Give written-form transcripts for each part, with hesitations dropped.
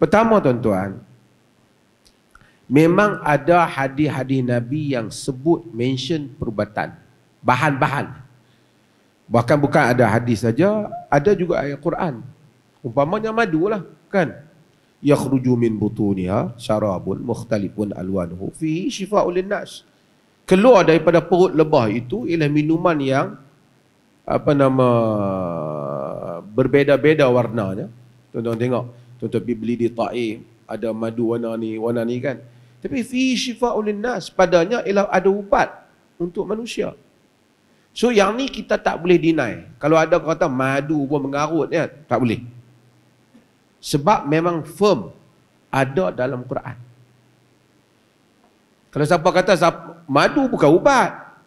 Pertama tuan-tuan, memang ada hadis-hadis Nabi yang sebut mention perubatan, bahan-bahan. Bahkan bukan ada hadis saja, ada juga ayat Quran. Umpamanya madu lah, kan? Yakhruju min butuniha syarabun mukhtalifun alwanuhu fihi shifaa'un linnas. Keluar daripada perut lebah itu ialah minuman yang berbeza-beza warnanya. Tuan-tuan tengok, tuan-tuan pergi beli di Taif, ada madu warna ni kan. Tapi fi shifaa'un linnas, padanya ialah ada ubat untuk manusia. So yang ni kita tak boleh deny. Kalau ada kata madu pun mengarut ya, tak boleh. Sebab memang firm ada dalam Quran. Kalau siapa kata madu bukan ubat,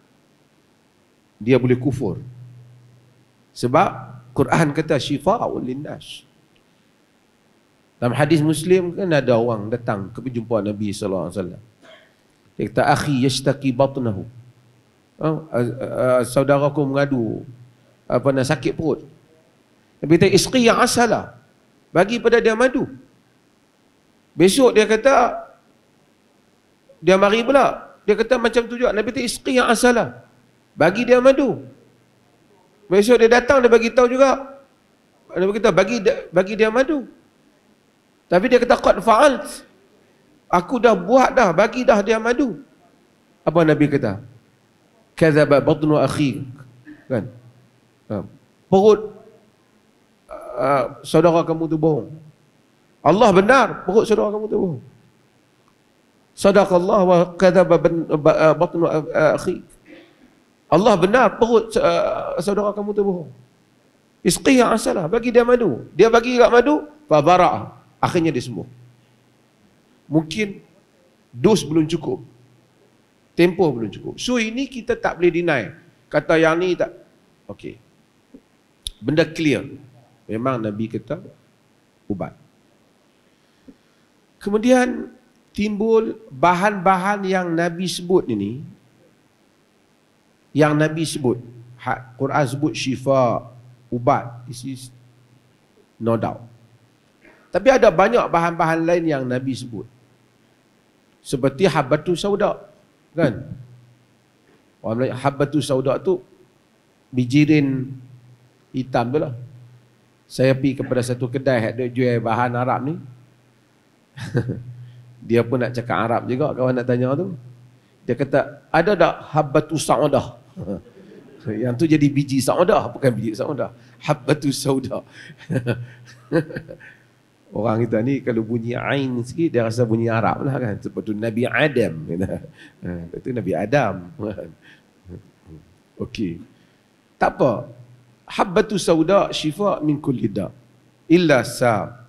dia boleh kufur. Sebab Quran kata shifaa'un linnas. Dalam hadis Muslim kan ada orang datang ke jumpa Nabi sallallahu alaihi wasallam. Dia kata, "Akhi yashtaki batnahu." Saudaraku mengadu sakit perut. Nabi kata, "Isqi yang asalah." Bagi pada dia madu. Besok dia kata, dia mari pula. Dia kata macam tu juga. Nabi kata, "Isqi yang asalah." Bagi dia madu. Besok dia datang, dia bagi tahu juga. Nabi kata, bagi dia madu. Tapi dia kata, "Qad fa'alt." Aku dah buat dah, bagi dah dia madu. Apa Nabi kata? "Kadzaba batnu akhik." Kan? Perut saudara kamu tu bohong. Allah benar, perut saudara kamu tu bohong. Sadaqallah wa kadzaba batnu akhik. Allah benar, perut saudara kamu tu bohong. Isqi yang asalah, bagi dia madu. Dia bagi kat madu, fa bara'. Akhirnya dia sembuh. Mungkin dos belum cukup, tempoh belum cukup. So ini kita tak boleh deny. Kata yang ni tak, okey. Benda clear. Memang Nabi kata ubat. Kemudian timbul bahan-bahan yang Nabi sebut ini. Yang Nabi sebut, Quran sebut syifa, ubat. This is no doubt. Tapi ada banyak bahan-bahan lain yang Nabi sebut. Seperti habbatu sauda, kan? Orang Melayu habbatu sauda tu bijirin hitam tu lah. Saya pergi kepada satu kedai yang jual bahan Arab ni. Dia pun nak cakap Arab juga, kawan nak tanya tu. Dia kata, "Ada tak habbatu sauda?" Yang tu jadi biji sauda, bukan biji sauda. Habbatu sauda. Orang kita ni kalau bunyi ain sikit dia rasa bunyi Arab lah kan. Seperti Nabi Adam. Itu Nabi Adam. Okey. Tak apa. Habbatu sauda shifa min kulli da illa sa.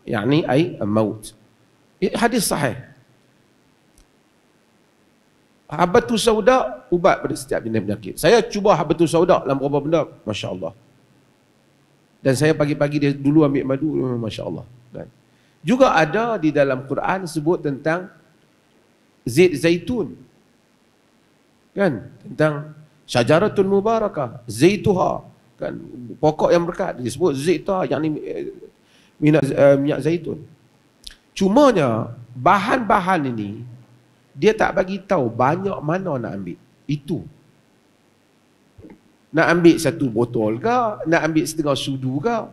Yani ay maut. Hadis sahih. Habbatu sauda ubat pada setiap jenis penyakit. Saya cuba habbatu sauda dalam beberapa benda, masya-Allah. Dan saya pagi-pagi dia dulu ambil madu, masya-Allah. Dan juga ada di dalam Quran sebut tentang zait zaitun. Kan? Tentang syajaratun mubarakah, zaituha, kan? Pokok yang berkat disebut zaituha, yakni minyak zaitun. Cumanya bahan-bahan ini dia tak bagi tahu banyak mana nak ambil. Itu. Nak ambil satu botol ke? Nak ambil setengah sudu ke?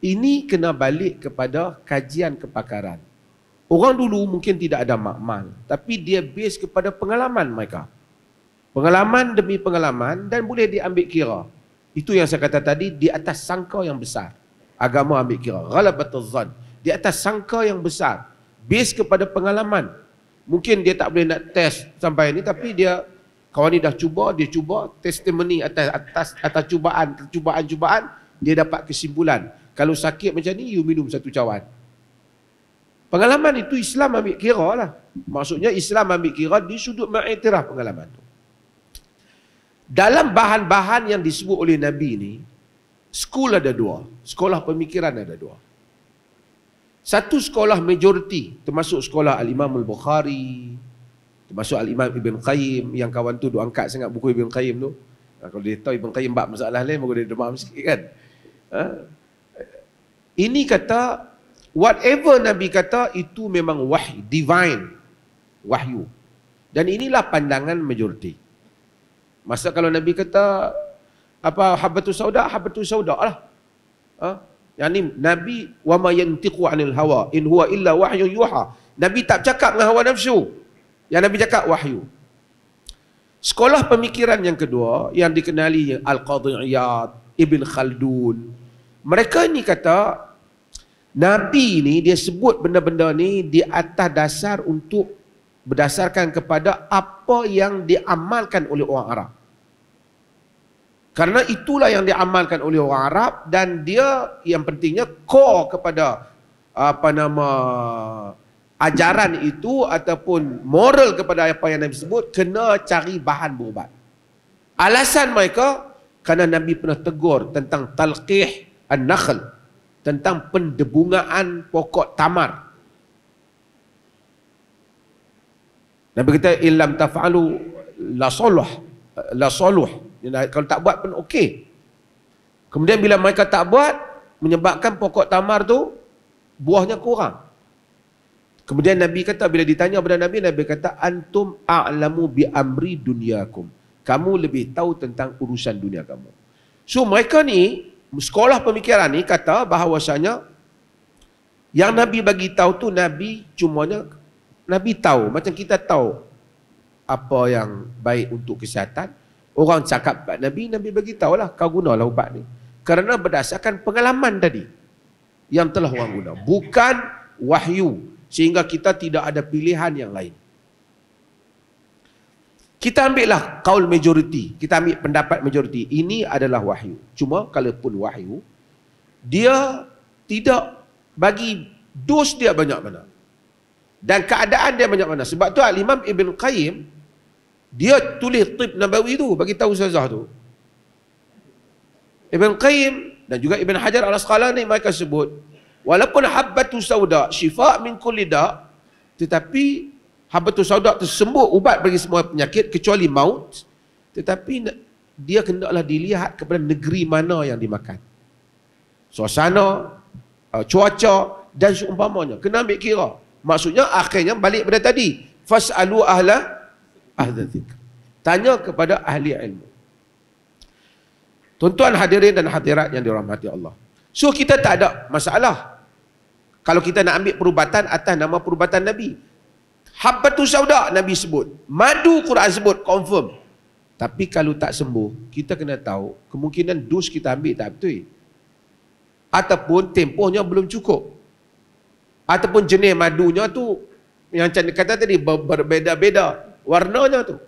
Ini kena balik kepada kajian kepakaran. Orang dulu mungkin tidak ada makmal, tapi dia base kepada pengalaman mereka. Pengalaman demi pengalaman dan boleh diambil kira. Itu yang saya kata tadi, di atas sangka yang besar. Agama ambil kira. Ghalabatuz zan. Di atas sangka yang besar. Base kepada pengalaman. Mungkin dia tak boleh nak test sampai ni, tapi dia kawan ni dah cuba, dia cuba testimoni atas cubaan, dia dapat kesimpulan. Kalau sakit macam ni, you minum satu cawan. Pengalaman itu Islam ambil kira lah. Maksudnya Islam ambil kira di sudut mengiktiraf pengalaman tu. Dalam bahan-bahan yang disebut oleh Nabi ni, school ada dua. Sekolah pemikiran ada dua. Satu sekolah majoriti, termasuk sekolah Al-Imam Al-Bukhari, termasuk Al-Imam Ibn Qayyim, yang kawan tu duk angkat sangat buku Ibn Qayyim tu. Kalau dia tahu Ibn Qayyim bab masalah lain, baru dia demam sikit kan. Ini kata whatever Nabi kata itu memang wahyu, divine, wahyu. Dan inilah pandangan majoriti. Masa kalau Nabi kata apa habbatus sauda lah. Yang ni Nabi wa ma yantiqu 'anil hawa in huwa illa wahyun yuha. Nabi tak cakap dengan hawa nafsu. Yang Nabi cakap wahyu. Sekolah pemikiran yang kedua yang dikenali Al-Qadhi Iyad, Ibn Khaldun. Mereka ni kata Nabi ni dia sebut benda-benda ni di atas dasar untuk berdasarkan kepada apa yang diamalkan oleh orang Arab. Karena itulah yang diamalkan oleh orang Arab dan dia yang pentingnya core kepada ajaran itu ataupun moral kepada apa yang Nabi sebut, kena cari bahan berubat. Alasan mereka kerana Nabi pernah tegur tentang talqih an-nakhl, tentang pendebungaan pokok tamar. Nabi kata illam taf'alu la soluh. Kalau tak buat pun okey. Kemudian bila mereka tak buat, menyebabkan pokok tamar tu buahnya kurang. Kemudian Nabi kata, bila ditanya kepada Nabi, Nabi kata, antum a'lamu bi amri dunyakum. Kamu lebih tahu tentang urusan dunia kamu. So mereka ni, sekolah pemikiran ni kata bahawasanya yang Nabi bagi tahu tu Nabi cumanya Nabi tahu, macam kita tahu apa yang baik untuk kesihatan. Orang cakap pada Nabi, Nabi bagi tahulah kau gunalah ubat ni. Kerana berdasarkan pengalaman tadi yang telah orang guna, bukan wahyu. Sehingga kita tidak ada pilihan yang lain. Kita ambillah kaul majoriti. Kita ambil pendapat majoriti. Ini adalah wahyu. Cuma kalaupun wahyu, dia tidak bagi dos dia banyak mana. Dan keadaan dia banyak mana. Sebab tu Imam Ibn Qayyim, dia tulis Tib Nabawi tu, bagi tahu Ustazah tu. Ibn Qayyim dan juga Ibn Hajar Al-Asqalani mereka sebut, walaupun habbatus sauda syifa' min kulli da', tetapi habbatus sauda itu sembuh ubat bagi semua penyakit kecuali maut, tetapi dia hendaklah dilihat kepada negeri mana yang dimakan. Suasana, cuaca dan seumpamanya. Kena ambil kira. Maksudnya akhirnya balik pada tadi. Fas'alu ahla dzikr. Tanya kepada ahli ilmu. Tuan-tuan hadirin dan hadirat yang dirahmati Allah. So kita tak ada masalah kalau kita nak ambil perubatan atas nama perubatan Nabi. Habbatus sauda Nabi sebut, madu Quran sebut, confirm. Tapi kalau tak sembuh, kita kena tahu kemungkinan dos kita ambil tak betul, ataupun tempohnya belum cukup, ataupun jenis madunya tu yang macam kata tadi berbeza-beza warnanya tu.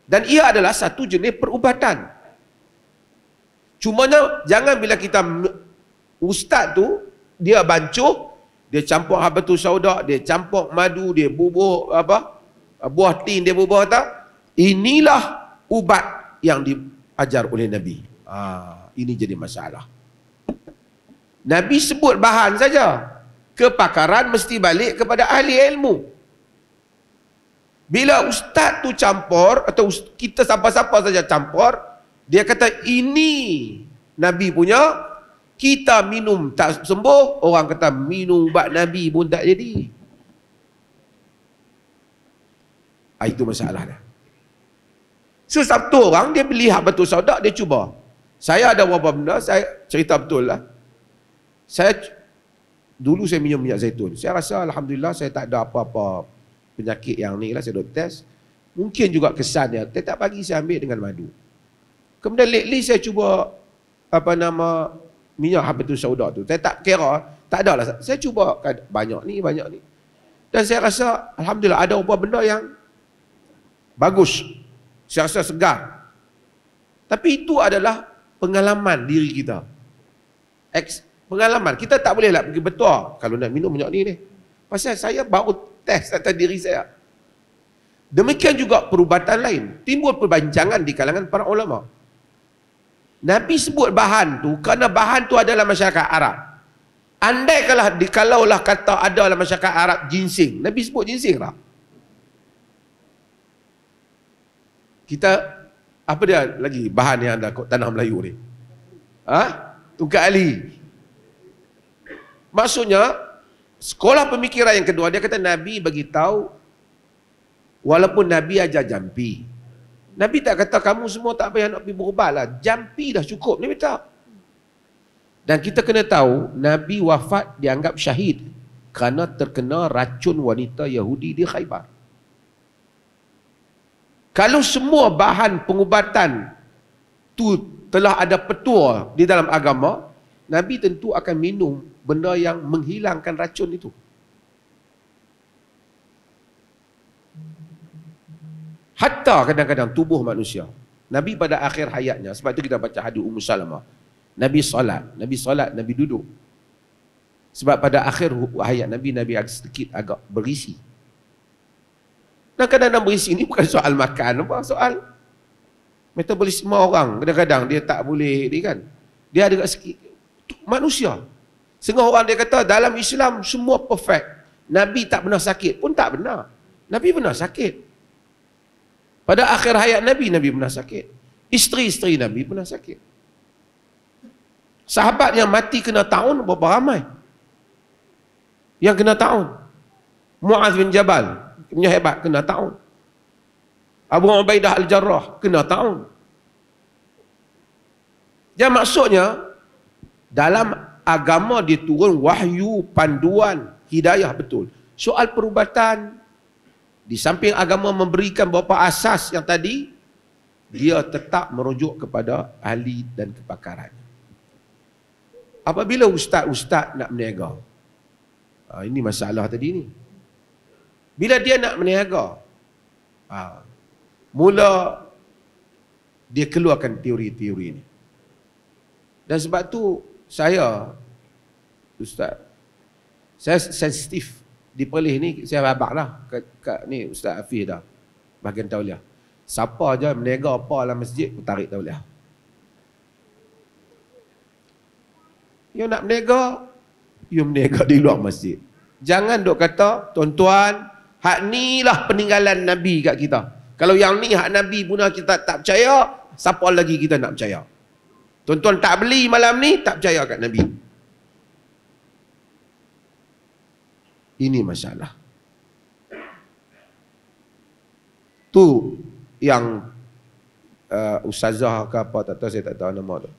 Dan ia adalah satu jenis perubatan. Cumanya jangan bila kita ustaz tu dia bancuh, dia campur habbatus sauda, dia campur madu, dia bubuh apa? Buah tin dia bubuh tak? Inilah ubat yang diajar oleh Nabi. Ini jadi masalah. Nabi sebut bahan saja. Kepakaran mesti balik kepada ahli ilmu. Bila ustaz tu campur atau kita siapa-siapa saja campur, dia kata ini Nabi punya, kita minum tak sembuh, orang kata minum ubat Nabi pun tak jadi. Itu masalah dah. So satu orang dia beli habbatus sauda, dia cuba. Saya ada beberapa benda, saya cerita betul lah. Dulu saya minum minyak zaitun. Saya rasa alhamdulillah saya tak ada apa-apa penyakit yang ni lah, saya duk test. Mungkin juga kesan dia. Tetap pagi saya ambil dengan madu. Kemudian lately saya cuba minyak habbatus sauda tu. Saya tak kira, tak ada lah. Saya cuba banyak ni. Dan saya rasa alhamdulillah ada beberapa benda yang bagus. Saya rasa segar. Tapi itu adalah pengalaman diri kita. Pengalaman. Kita tak boleh lah pergi betul kalau nak minum minyak ni. Pasal saya baru test atas diri saya. Demikian juga perubatan lain. Timbul perbincangan di kalangan para ulama. Nabi sebut bahan tu kerana bahan tu adalah masyarakat Arab. Andai kalaulah kata adalah masyarakat Arab ginseng, Nabi sebut ginseng tak? Kita apa dia lagi bahan yang ada tanah Melayu ni? Tungkat ali. Maksudnya, sekolah pemikiran yang kedua, dia kata Nabi bagi tahu, walaupun Nabi ajar jampi. Nabi tak kata kamu semua tak payah nak pergi berubat lah. Jampi dah cukup. Nabi tak. Dan kita kena tahu, Nabi wafat dianggap syahid kerana terkena racun wanita Yahudi di Khaybar. Kalau semua bahan pengubatan tu telah ada petua di dalam agama, Nabi tentu akan minum benda yang menghilangkan racun itu. Hatta kadang-kadang tubuh manusia. Nabi pada akhir hayatnya, sebab itu kita baca hadis Ummu Salamah. Nabi solat, Nabi duduk. Sebab pada akhir hayat Nabi agak sedikit agak berisi. Dan kadang-kadang berisi ini bukan soal makan, apa? Soal metabolisme orang. Kadang-kadang dia tak boleh, dia ada sikit manusia. Setengah orang dia kata dalam Islam semua perfect. Nabi tak pernah sakit pun tak benar. Nabi pernah sakit. Pada akhir hayat Nabi pernah sakit. Isteri-isteri Nabi pernah sakit. Sahabat yang mati kena taun berapa ramai? Yang kena taun. Mu'adz bin Jabal punya hebat, kena taun. Abu Ubaidah Al-Jarrah kena taun. Jadi maksudnya dalam agama diturun wahyu, panduan, hidayah betul. Soal perubatan, di samping agama memberikan beberapa asas yang tadi, dia tetap merujuk kepada ahli dan kepakaran. Apabila ustaz-ustaz nak berniaga, ini masalah tadi ni. Bila dia nak berniaga, mula dia keluarkan teori-teori ni. Dan sebab tu saya, ustaz, saya sensitif di Perlis ni, saya babak lah kat ni Ustaz Hafiz dah bahagian tauliah. Siapa je berniaga apa dalam masjid, aku tarik tauliah. You nak berniaga, you berniaga di luar masjid. Jangan duk kata, tuan-tuan, hak ni lah peninggalan Nabi kat kita. Kalau yang ni hak Nabi pun kita tak percaya, siapa lagi kita nak percaya? Tuan-tuan tak beli malam ni, tak percaya kat Nabi. Ini masalah. Tu yang ustazah ke apa, tak tahu, saya tak tahu nama tu.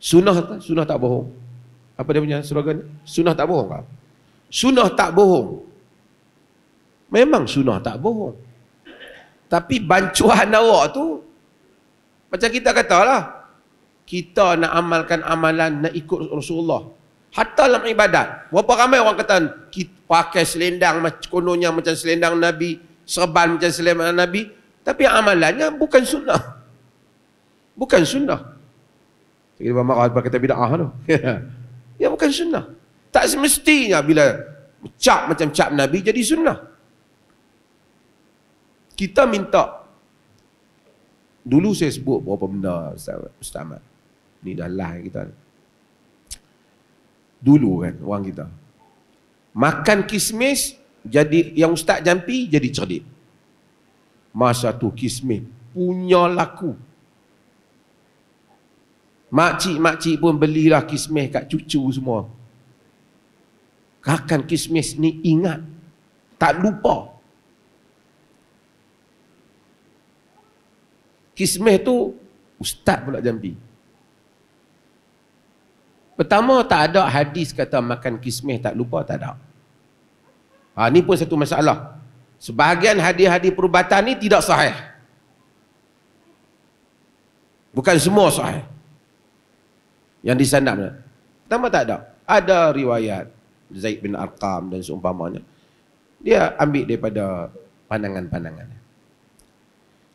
Sunnah tak bohong. Apa dia punya slogan? Sunnah tak bohong ke? Sunnah tak bohong. Memang sunnah tak bohong. Tapi bancuan awak tu, macam kita katalah, kita nak amalkan amalan, nak ikut Rasulullah. Hatta dalam ibadat. Berapa ramai orang kata, kita pakai selendang, kononnya macam selendang Nabi, serban macam selendang Nabi, tapi amalannya bukan sunnah. Bukan sunnah. Kita marah sebab kata bid'ah tu. Ya bukan sunnah. Tak semestinya bila cap macam cap Nabi jadi sunnah. Kita minta. Dulu saya sebut berapa benda Ustaz Ahmad. Ni dah live kita. Dulu kan orang kita. Makan kismis jadi yang ustaz jampi jadi cerdik. Masa tu kismis punya laku. Makcik-makcik pun belilah kismis kat cucu semua. Makan kismis ni ingat. Tak lupa. Kismis tu ustaz pula jampi. Pertama, tak ada hadis kata makan kismis tak lupa, tak ada. Ni pun satu masalah. Sebahagian hadis-hadis perubatan ni tidak sahih. Bukan semua sahih. Yang disandarkan. Pertama tak ada. Ada riwayat Zaid bin Arqam dan seumpamanya. Dia ambil daripada pandangan-pandangannya.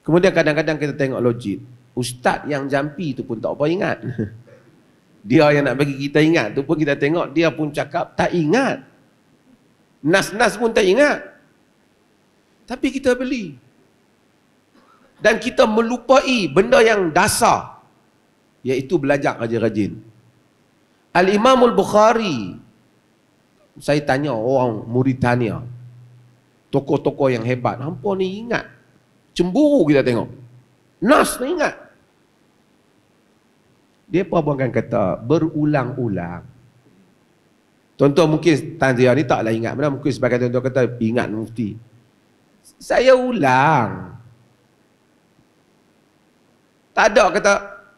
Kemudian kadang-kadang kita tengok logik. Ustaz yang jampi tu pun tak apa ingat. Dia yang nak bagi kita ingat tu pun kita tengok dia pun cakap tak ingat. Nas-nas pun tak ingat. Tapi kita beli. Dan kita melupai benda yang dasar. Iaitu belajar rajin-rajin. Al-Imam Al-Bukhari. Saya tanya orang Mauritania. Tokoh-tokoh yang hebat. Hampa ni ingat. Cemburu kita tengok. Nas ni ingat. Dia apa akan kata berulang-ulang. Tuan-tuan mungkin Tanzia ni taklah ingat mana, mungkin sebagai tuan-tuan kata ingat mufti. Saya ulang. Tak ada kata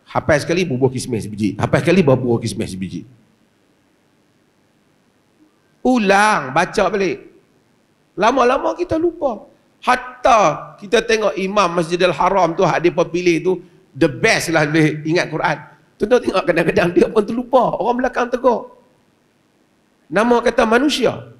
hafal sekali bubuh kismis sebiji, hafal sekali bubuh kismis sebiji. Ulang, baca balik. Lama-lama kita lupa. Hatta kita tengok imam Masjidil Haram tu, hak dia pilih tu the best lah dia ingat Quran. Tuan-tuan tengok kadang-kadang dia pun terlupa, orang belakang tegur. Nama kata manusia.